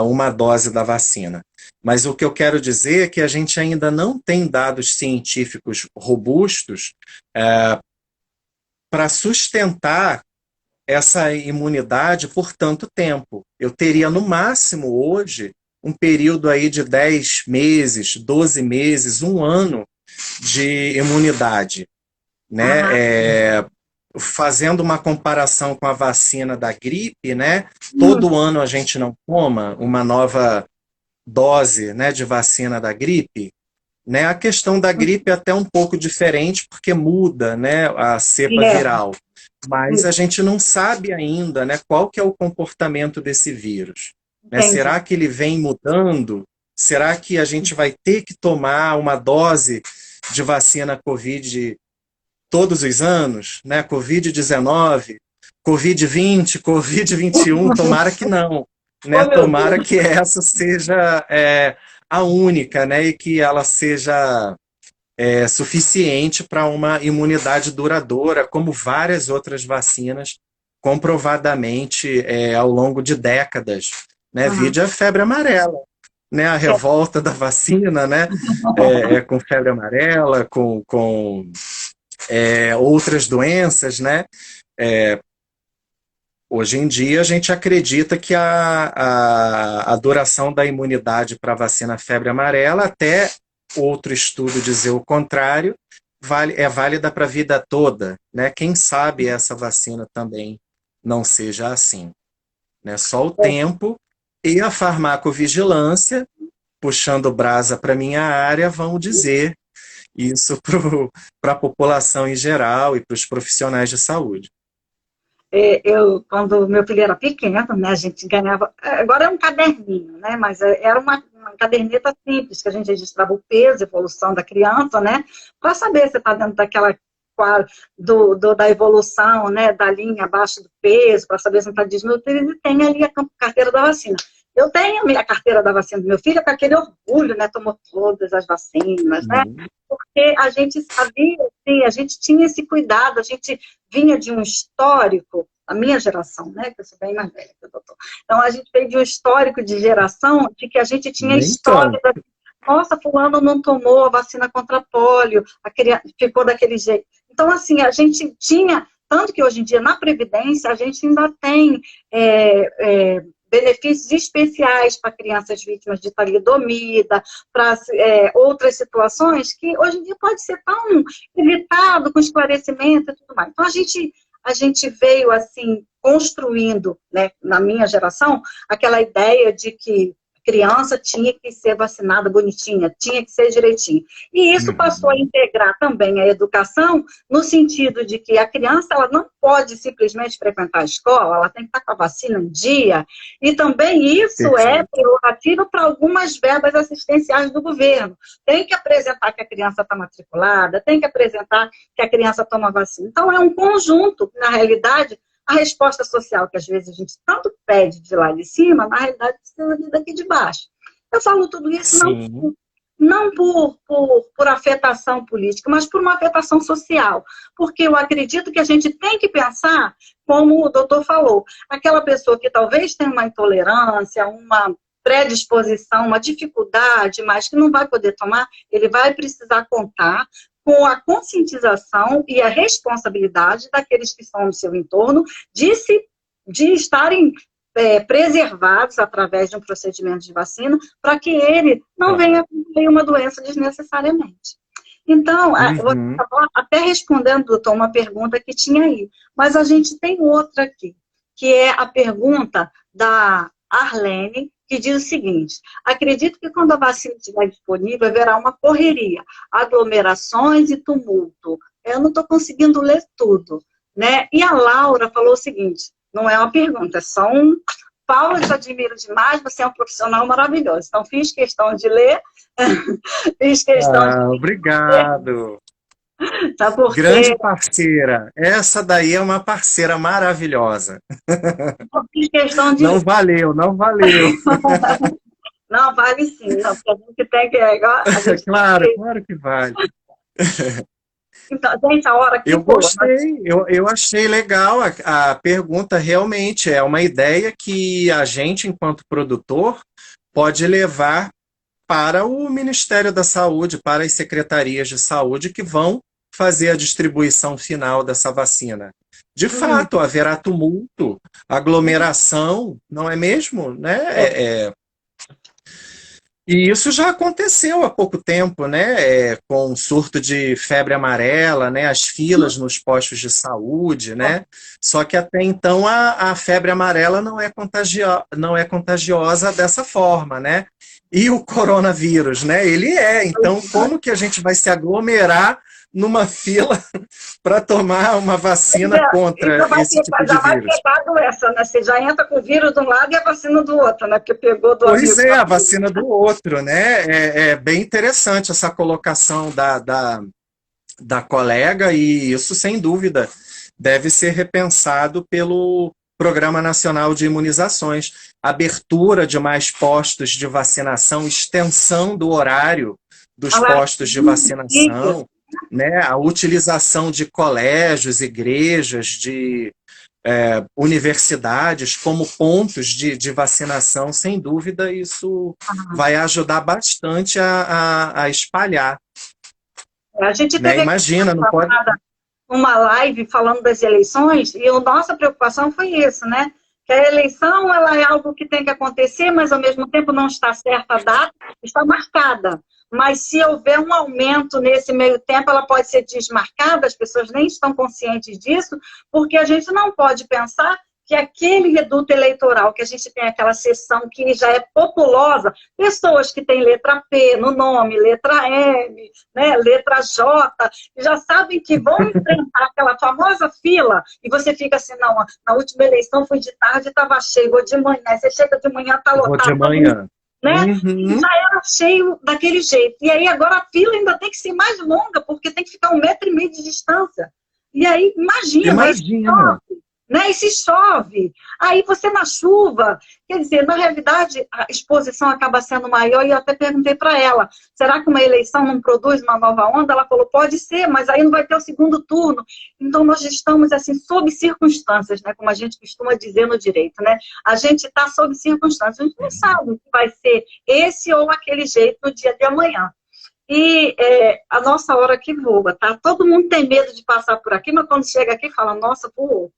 uma dose da vacina. Mas o que eu quero dizer é que a gente ainda não tem dados científicos robustos para sustentar essa imunidade por tanto tempo. Eu teria, no máximo, hoje, um período aí de 10 meses, 12 meses, 1 ano de imunidade. Né? Fazendo uma comparação com a vacina da gripe, né? Todo ano a gente não toma uma nova dose, né, de vacina da gripe, né? A questão da gripe é até um pouco diferente porque muda, né, a cepa viral, mas a gente não sabe ainda, né, qual que é o comportamento desse vírus. Né? Será que ele vem mudando? Será que a gente vai ter que tomar uma dose de vacina Covid todos os anos, né? Covid-19, Covid-20, Covid-21, tomara que não. Né? Tomara que essa seja a única, né? E que ela seja suficiente para uma imunidade duradoura, como várias outras vacinas, comprovadamente ao longo de décadas. Né? Vide a febre amarela. Né, a revolta da vacina, né, com febre amarela, com outras doenças, né? Hoje em dia a gente acredita que a duração da imunidade para a vacina febre amarela, até outro estudo dizer o contrário, é válida para a vida toda. Né? Quem sabe essa vacina também não seja assim. Né? Só o tempo e a farmacovigilância, puxando brasa para minha área, vão dizer isso para a população em geral e para os profissionais de saúde. Quando meu filho era pequeno, né, a gente ganhava, agora é um caderninho, né, mas era uma caderneta simples, que a gente registrava o peso, a evolução da criança, né, para saber se está dentro daquela da evolução, né, da linha abaixo do peso, para saber se não está desnutrido, e tem ali a carteira da vacina. Eu tenho a minha carteira da vacina do meu filho com aquele orgulho, né, tomou todas as vacinas, né, porque a gente sabia, assim, a gente tinha esse cuidado, a gente vinha de um histórico, a minha geração, né, que eu sou bem mais velha que o doutor, então a gente veio de um histórico de geração de que a gente tinha história da nossa, fulano não tomou a vacina contra pólio, a criança ficou daquele jeito. Então, assim, a gente tinha, tanto que hoje em dia, na Previdência, a gente ainda tem benefícios especiais para crianças vítimas de talidomida, para outras situações que hoje em dia pode ser tão evitado com esclarecimento e tudo mais. Então, a gente veio, assim, construindo, né, na minha geração, aquela ideia de que criança tinha que ser vacinada bonitinha, tinha que ser direitinho. E isso passou a integrar também a educação, no sentido de que a criança ela não pode simplesmente frequentar a escola, ela tem que estar com a vacina em dia, e também isso é prerrogativa para algumas verbas assistenciais do governo. Tem que apresentar que a criança está matriculada, tem que apresentar que a criança toma vacina. Então, é um conjunto, na realidade, a resposta social que às vezes a gente tanto pede de lá de cima, na realidade precisa vir daqui de baixo. Eu falo tudo isso não por afetação política, mas por uma afetação social. Porque eu acredito que a gente tem que pensar, como o doutor falou, aquela pessoa que talvez tenha uma intolerância, uma predisposição, uma dificuldade, mas que não vai poder tomar, ele vai precisar contar com a conscientização e a responsabilidade daqueles que estão no seu entorno de estarem preservados através de um procedimento de vacina para que ele não venha ter uma doença desnecessariamente. Então, você estava até respondendo, doutor, uma pergunta que tinha aí, mas a gente tem outra aqui, que é a pergunta da Arlene, que diz o seguinte: acredito que quando a vacina estiver disponível, haverá uma correria, aglomerações e tumulto. Eu não estou conseguindo ler tudo, né? E a Laura falou o seguinte, não é uma pergunta, é só um... Paulo, eu te admiro demais, você é um profissional maravilhoso. Então, fiz questão de ler, fiz questão de... Obrigado. Tá, porque... Grande parceira. Essa daí é uma parceira maravilhosa. Eu fiz questão de... Não valeu, não valeu. Não, vale sim. Não, porque a gente tem que... Claro que vale. Então, gente, a hora que... Eu gostei, eu achei legal a pergunta, realmente. É uma ideia que a gente, enquanto produtor, pode levar para o Ministério da Saúde, para as secretarias de saúde que vão fazer a distribuição final dessa vacina. De fato, haverá tumulto, aglomeração, não é mesmo? Né? E isso já aconteceu há pouco tempo, né? Com o surto de febre amarela, né? As filas nos postos de saúde, né? Só que até então a febre amarela não é contagiosa dessa forma, né? E o coronavírus, né? Ele é. Então, como que a gente vai se aglomerar numa fila para tomar uma vacina contra esse tipo de vírus? Já vai pegar a doença, né? Você já entra com o vírus de um lado e a vacina do outro, né? Porque pegou do Pois é, a vacina do outro, né? É bem interessante essa colocação da colega, e isso, sem dúvida, deve ser repensado pelo Programa Nacional de Imunizações. Abertura de mais postos de vacinação, extensão do horário dos postos de vacinação, né? A utilização de colégios, igrejas, de universidades como pontos de vacinação, sem dúvida, isso vai ajudar bastante a espalhar. A gente né? teve Imagina, não pode... uma live falando das eleições, e a nossa preocupação foi isso, né? Que a eleição ela é algo que tem que acontecer, mas ao mesmo tempo não está certa a data, está marcada. Mas se houver um aumento nesse meio tempo, ela pode ser desmarcada, as pessoas nem estão conscientes disso, porque a gente não pode pensar que aquele reduto eleitoral, que a gente tem aquela seção que já é populosa, pessoas que têm letra P no nome, letra M, né, letra J, já sabem que vão enfrentar aquela famosa fila, e você fica assim, não, na última eleição foi de tarde, estava cheio, vou de manhã, você chega de manhã, está lotado. Vou de manhã. Né? E já era cheio daquele jeito. E aí agora a fila ainda tem que ser mais longa, porque tem que ficar 1,5 metro de distância. E aí, imagina. Né? E se chove, aí você na chuva, quer dizer, na realidade a exposição acaba sendo maior, e eu até perguntei para ela, será que uma eleição não produz uma nova onda? Ela falou, pode ser, mas aí não vai ter o segundo turno. Então nós estamos assim, sob circunstâncias, né? Como a gente costuma dizer no direito, né? A gente está sob circunstâncias, a gente não sabe se vai ser esse ou aquele jeito no dia de amanhã. E a nossa hora aqui voa, tá? Todo mundo tem medo de passar por aqui, mas quando chega aqui fala, nossa, voou.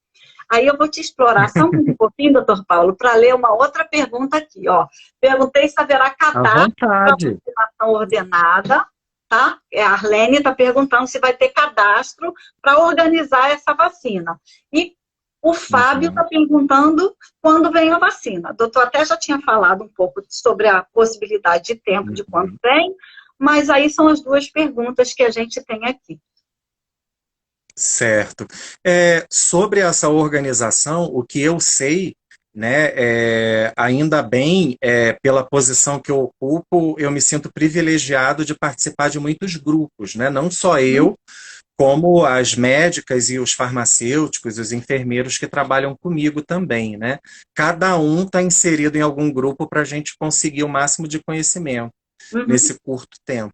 Aí eu vou te explorar só um pouquinho, doutor Paulo, para ler uma outra pergunta aqui, ó. Perguntei se haverá cadastro para vacinação ordenada, tá? A Arlene está perguntando se vai ter cadastro para organizar essa vacina. E O Fábio está perguntando quando vem a vacina. O doutor até já tinha falado um pouco sobre a possibilidade de tempo de quando vem, mas aí são as duas perguntas que a gente tem aqui. Certo. Sobre essa organização, o que eu sei, né, ainda bem, pela posição que eu ocupo, eu me sinto privilegiado de participar de muitos grupos, né? Não só eu, como as médicas e os farmacêuticos, os enfermeiros que trabalham comigo também, né? Cada um está inserido em algum grupo para a gente conseguir o máximo de conhecimento nesse curto tempo.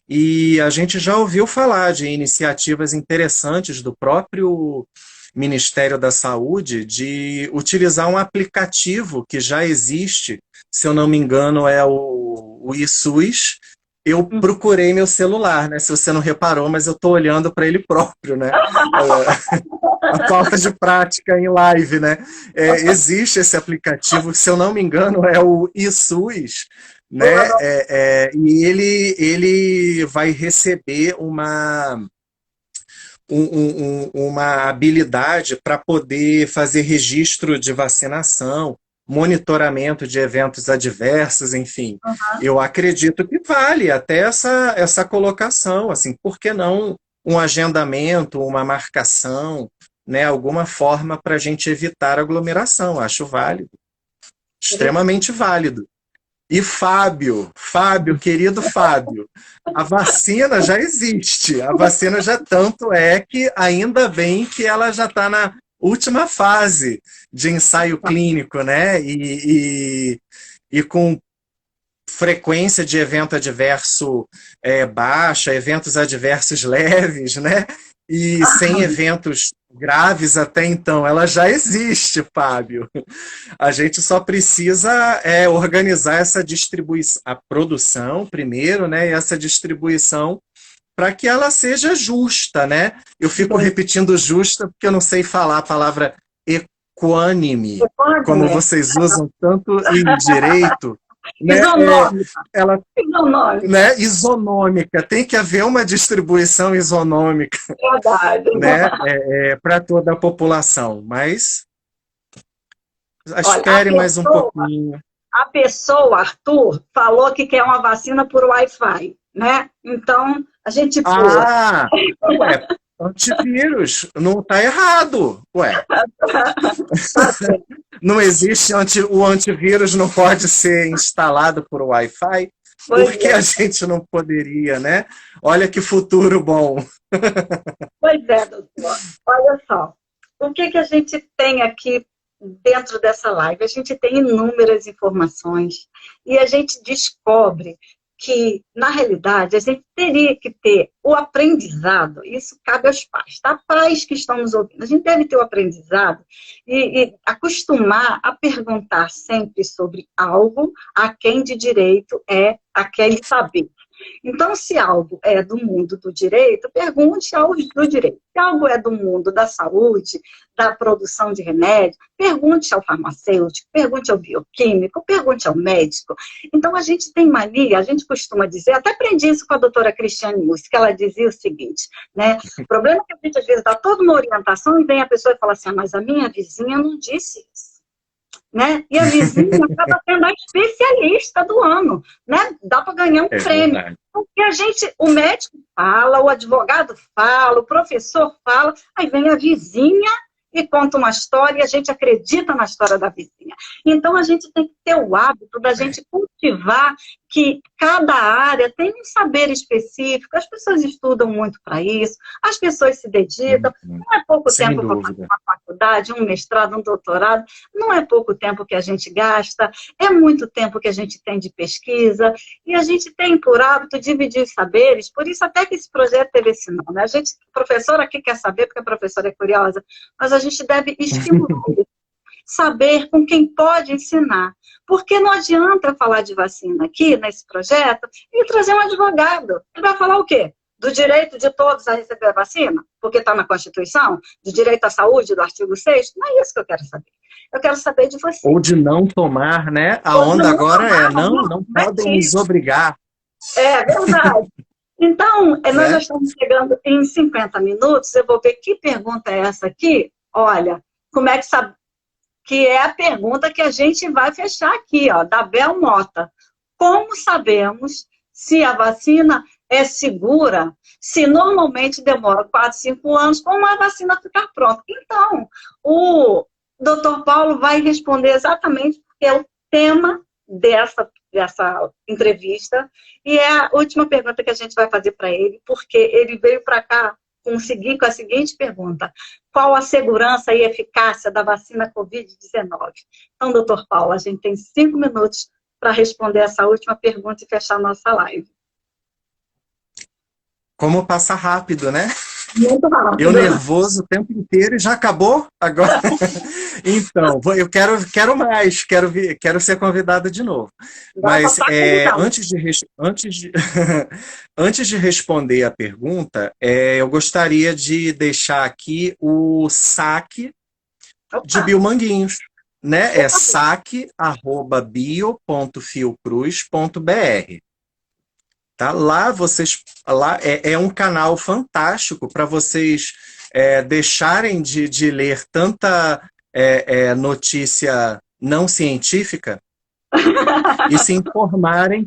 E a gente já ouviu falar de iniciativas interessantes do próprio Ministério da Saúde de utilizar um aplicativo que já existe, se eu não me engano, é o iSUS. Eu procurei meu celular, né? Se você não reparou, mas eu estou olhando para ele próprio, né? A falta de prática em live, né? Existe esse aplicativo, se eu não me engano, é o iSUS, né? E ele vai receber uma habilidade para poder fazer registro de vacinação, monitoramento de eventos adversos, enfim. Eu acredito que vale até essa colocação, assim, por que não um agendamento, uma marcação, né, alguma forma para a gente evitar aglomeração? Acho válido, extremamente válido. E Fábio, querido Fábio, a vacina já existe, a vacina já tanto é que ainda bem que ela já está na última fase de ensaio clínico, né? E com frequência de evento adverso baixa, eventos adversos leves, né? E sem eventos graves até então. Ela já existe, Fábio. A gente só precisa organizar essa distribuição, a produção primeiro, né? E essa distribuição para que ela seja justa, né? Eu fico repetindo justa porque eu não sei falar a palavra equânime, como vocês usam tanto em direito. Né? Isonômica. Tem que haver uma distribuição isonômica. Verdade. Né? Para toda a população. Mas espere mais um pouquinho. A pessoa, Arthur, falou que quer uma vacina por Wi-Fi, né? Então, a gente pula. Ué, antivírus, não está errado. Ué. Não existe, o antivírus não pode ser instalado por Wi-Fi? Por que a gente não poderia, né? Olha que futuro bom. Pois é, doutor. Olha só, o que a gente tem aqui dentro dessa live? A gente tem inúmeras informações e a gente descobre que, na realidade, a gente teria que ter o aprendizado, isso cabe aos pais, tá? Pais que estão nos ouvindo, a gente deve ter o aprendizado e acostumar a perguntar sempre sobre algo a quem de direito é aquele saber. Então, se algo é do mundo do direito, pergunte aos do direito. Se algo é do mundo da saúde, da produção de remédio, pergunte ao farmacêutico, pergunte ao bioquímico, pergunte ao médico. Então, a gente tem mania, a gente costuma dizer, até aprendi isso com a doutora Cristiane Mussi, que ela dizia o seguinte, né? O problema é que a gente, às vezes, dá toda uma orientação e vem a pessoa e fala assim, mas a minha vizinha não disse isso. Né? E a vizinha acaba sendo a especialista do ano, né? Dá para ganhar um prêmio. Verdade. Porque o médico fala, o advogado fala, o professor fala, aí vem a vizinha e conta uma história e a gente acredita na história da vizinha. Então, a gente tem que ter o hábito da gente cultivar que cada área tem um saber específico, as pessoas estudam muito para isso, as pessoas se dedicam, não é pouco tempo para fazer uma faculdade, um mestrado, um doutorado, não é pouco tempo que a gente gasta, é muito tempo que a gente tem de pesquisa, e a gente tem por hábito dividir os saberes, por isso até que esse projeto teve esse nome. A gente, professora aqui quer saber, porque a professora é curiosa, mas a gente deve estimular saber com quem pode ensinar. Porque não adianta falar de vacina aqui, nesse projeto, e trazer um advogado. Ele vai falar o quê? Do direito de todos a receber a vacina? Porque está na Constituição? Do direito à saúde, do artigo 6º? Não é isso que eu quero saber. Eu quero saber de você. Ou de não tomar, né? A onda agora não podem nos obrigar. É verdade. Então, nós já estamos chegando em 50 minutos. Eu vou ver que pergunta é essa aqui. Olha, como é que sabe, que é a pergunta que a gente vai fechar aqui, ó, da Bel Mota. Como sabemos se a vacina é segura, se normalmente demora 4, 5 anos para uma vacina ficar pronta? Então, o Dr. Paulo vai responder exatamente porque é o tema dessa entrevista, e é a última pergunta que a gente vai fazer para ele, porque ele veio para cá conseguir com a seguinte pergunta: qual a segurança e eficácia da vacina Covid-19? Então, doutor Paulo, a gente tem 5 minutos para responder essa última pergunta e fechar a nossa live. Como passa rápido, né? Muito rápido. Eu nervoso o tempo inteiro e já acabou agora. Então, eu quero mais, quero ser convidada de novo. Mas antes de responder a pergunta, eu gostaria de deixar aqui o saque de Biomanguinhos, né? É saque@bio.fiocruz.br. Tá? Lá é um canal fantástico para vocês deixarem de ler tanta notícia não científica e se informarem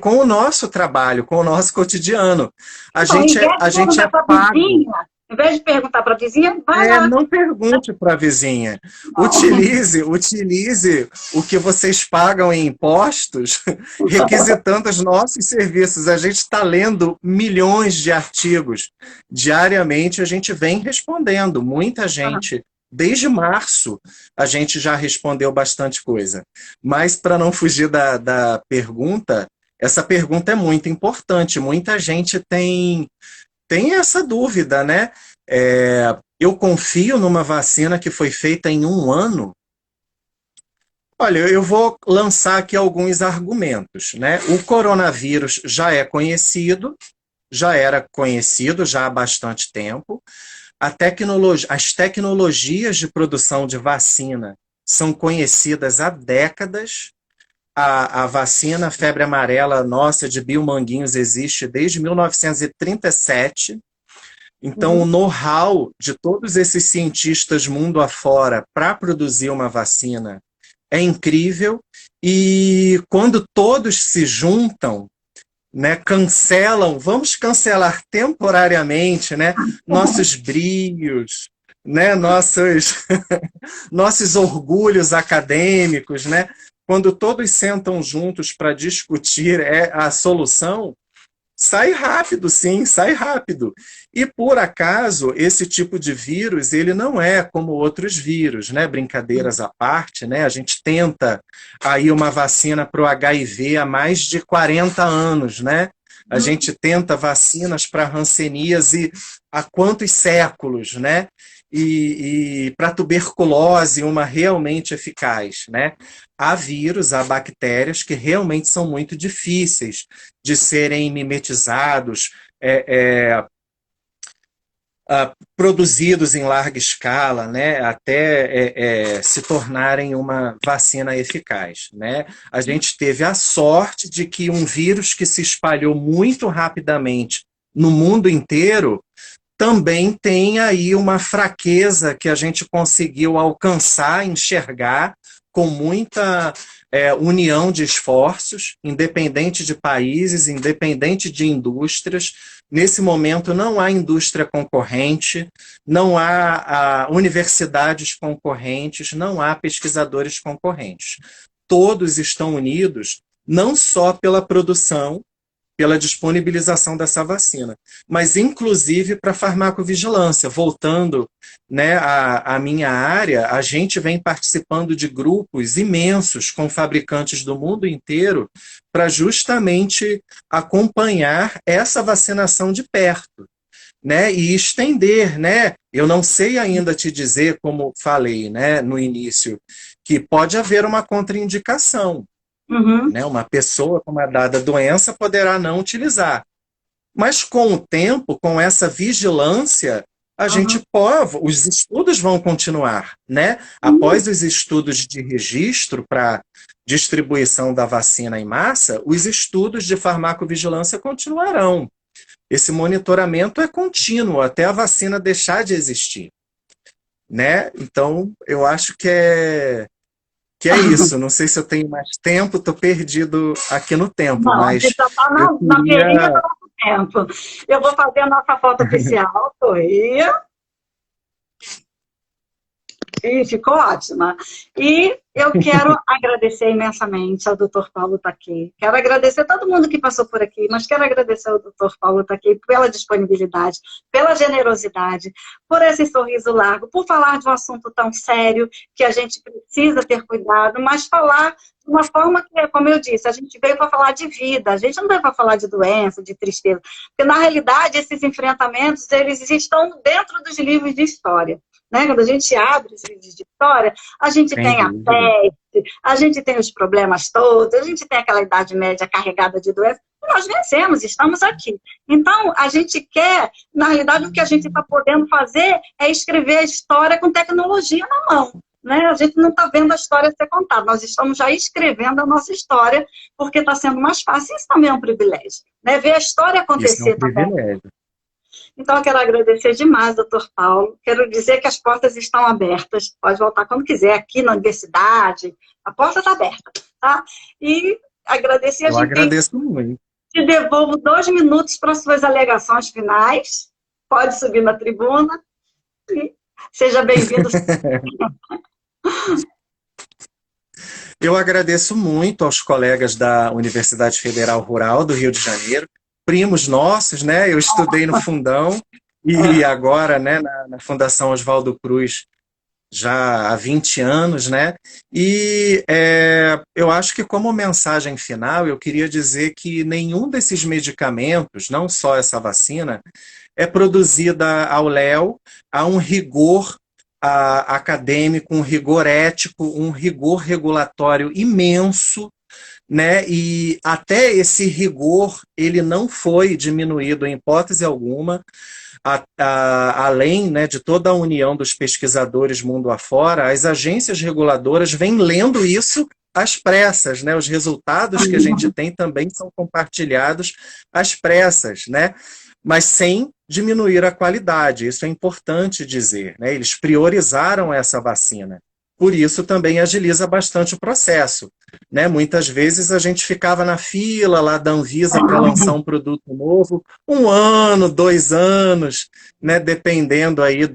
com o nosso trabalho, com o nosso cotidiano. A gente é pago. Em vez de perguntar para a vizinha, vai lá. Não pergunte para a vizinha. Utilize o que vocês pagam em impostos, requisitando os nossos serviços. A gente está lendo milhões de artigos. Diariamente a gente vem respondendo. Muita gente, desde março, a gente já respondeu bastante coisa. Mas, para não fugir da pergunta, essa pergunta é muito importante. Muita gente tem essa dúvida, né? Eu confio numa vacina que foi feita em 1 ano? Olha, eu vou lançar aqui alguns argumentos, né? O coronavírus já é conhecido, já era conhecido já há bastante tempo. As tecnologias de produção de vacina são conhecidas há décadas. A vacina febre amarela nossa de Biomanguinhos existe desde 1937. Então, o know-how de todos esses cientistas mundo afora para produzir uma vacina é incrível. E quando todos se juntam, né, vamos cancelar temporariamente, né, nossos brios, né, nossos orgulhos acadêmicos, né? Quando todos sentam juntos para discutir a solução, sai rápido, sim, sai rápido. E, por acaso, esse tipo de vírus, ele não é como outros vírus, né? Brincadeiras à parte, né? A gente tenta aí uma vacina para o HIV há mais de 40 anos, né? A gente tenta vacinas para hanseníase há quantos séculos, né? E para tuberculose, uma realmente eficaz, né? Há vírus, há bactérias que realmente são muito difíceis de serem mimetizados, produzidos em larga escala, né? Até se tornarem uma vacina eficaz, né? A gente teve a sorte de que um vírus que se espalhou muito rapidamente no mundo inteiro também tem aí uma fraqueza que a gente conseguiu alcançar, enxergar com muita união de esforços, independente de países, independente de indústrias. Nesse momento não há indústria concorrente, não há universidades concorrentes, não há pesquisadores concorrentes. Todos estão unidos não só pela produção, pela disponibilização dessa vacina, mas inclusive para a farmacovigilância. Voltando, né, à minha área, a gente vem participando de grupos imensos com fabricantes do mundo inteiro para justamente acompanhar essa vacinação de perto, né, e estender, né? Eu não sei ainda te dizer, como falei, né, no início, que pode haver uma contraindicação. Né? Uma pessoa com uma dada doença poderá não utilizar. Mas com o tempo, com essa vigilância, os estudos vão continuar, né? Após os estudos de registro para distribuição da vacina em massa, os estudos de farmacovigilância continuarão. Esse monitoramento é contínuo até a vacina deixar de existir. né? Então, eu acho que é isso. Não sei se eu tenho mais tempo, estou perdido aqui no tempo, Não, a gente mas já está eu na beirinha do queria. nosso tempo. Eu vou fazer a nossa foto oficial, sorria. E ficou ótima. E eu quero agradecer imensamente ao Dr. Paulo Taquei. Quero agradecer a todo mundo que passou por aqui, mas quero agradecer ao Dr. Paulo Taquei pela disponibilidade, pela generosidade, por esse sorriso largo, por falar de um assunto tão sério que a gente precisa ter cuidado, mas falar de uma forma que, como eu disse, a gente veio para falar de vida, a gente não veio para falar de doença, de tristeza, porque na realidade esses enfrentamentos, eles estão dentro dos livros de história. Né? Quando a gente abre os livros de história, a gente Sem tem a dúvida. peste, a gente tem os problemas todos, a gente tem aquela Idade Média carregada de doença, e nós vencemos, estamos aqui. Então, a gente quer, na realidade, o que a gente está podendo fazer é escrever a história com tecnologia na mão. Né? A gente não está vendo a história ser contada, nós estamos já escrevendo a nossa história, porque está sendo mais fácil, isso também é um privilégio. Né? Ver a história Isso é um acontecer também. privilégio. Então, eu quero agradecer demais, doutor Paulo. Quero dizer que as portas estão abertas. Pode voltar quando quiser, aqui na universidade. A porta está aberta, tá? E agradecer a Eu gente. agradeço muito. Te devolvo 2 minutos para suas alegações finais. Pode subir na tribuna. E seja bem-vindo. Eu agradeço muito aos colegas da Universidade Federal Rural do Rio de Janeiro, primos nossos, né? Eu estudei no Fundão e agora, né, na Fundação Oswaldo Cruz já há 20 anos, né? E eu acho que como mensagem final, eu queria dizer que nenhum desses medicamentos, não só essa vacina, é produzida ao léu, a um rigor acadêmico, um rigor ético, um rigor regulatório imenso, né? E até esse rigor ele não foi diminuído em hipótese alguma, além, né, de toda a união dos pesquisadores mundo afora, as agências reguladoras vêm lendo isso às pressas, né? Os resultados que a gente tem também são compartilhados às pressas, né? Mas sem diminuir a qualidade, isso é importante dizer, né? Eles priorizaram essa vacina. Por isso também agiliza bastante o processo, né? Muitas vezes a gente ficava na fila lá da Anvisa para lançar um produto novo, 1 ano, 2 anos, né? Dependendo aí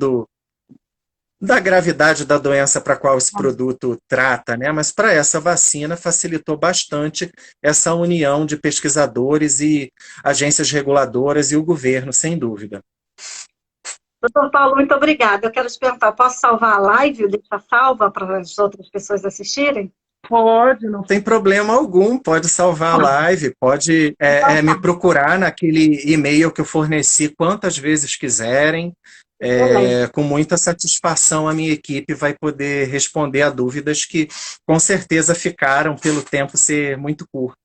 da gravidade da doença para qual esse produto trata, né? Mas para essa vacina facilitou bastante essa união de pesquisadores e agências reguladoras e o governo, sem dúvida. Doutor Paulo, muito obrigada. Eu quero te perguntar, posso salvar a live, deixar salva para as outras pessoas assistirem? Pode, não tem problema algum, pode salvar a live, pode me procurar naquele e-mail que eu forneci quantas vezes quiserem, com muita satisfação a minha equipe vai poder responder a dúvidas que com certeza ficaram pelo tempo ser muito curto.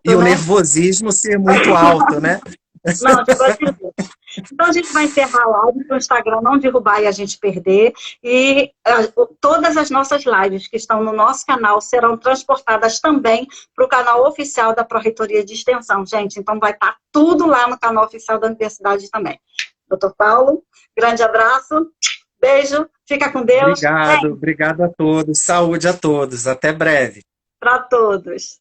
E o nervosismo ser muito alto, né? Não, te proteger. Então a gente vai encerrar a live para o Instagram não derrubar e a gente perder. E todas as nossas lives que estão no nosso canal serão transportadas também para o canal oficial da Pró-Reitoria de Extensão, gente. Então vai estar tudo lá no canal oficial da universidade também. Doutor Paulo, grande abraço, beijo, fica com Deus. Obrigado a todos, saúde a todos, até breve. Para todos.